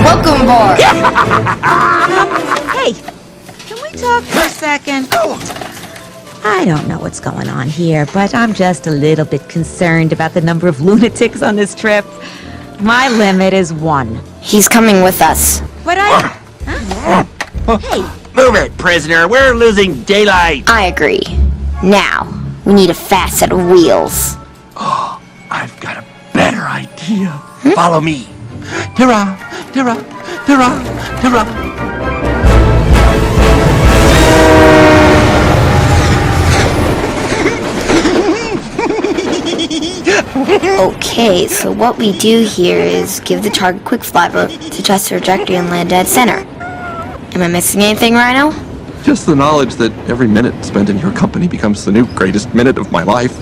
Welcome aboard. Hey, can we talk for a second? I don't know what's going on here, but I'm just a little bit concerned about the number of lunatics on this trip. My limit is 1. He's coming with us. But I... Huh? Hey, Move it, prisoner. We're losing daylight. I agree. Now, we need a fast set of wheels. I've got a better idea. Follow me. Tira, tira, tira, tira. Okay, so what we do here is give the target a quick fly vote to adjust the trajectory and land dead center. Am I missing anything, Rhino? Just the knowledge that every minute spent in your company becomes the new greatest minute of my life.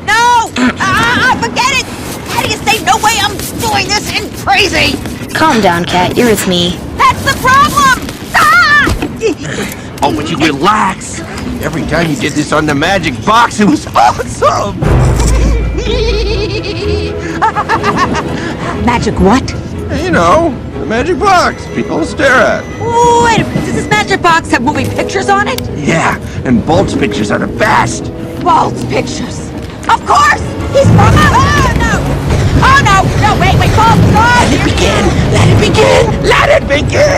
no! Forget it! Thaddeus, there's no way I'm doing this in crazy! Calm down, Cat. You're with me. That's the problem! Ah! Oh, would you relax? Every time you did this on the magic box, it was awesome. Magic what? You know, the magic box people stare at. Wait a minute, does this magic box have moving pictures on it? Yeah, and Bolt's pictures are the best. Bolt's pictures. Of course! He's from a... Oh, no! Oh, no! No, wait, Bolt! Let it begin! Let it begin! Let it begin!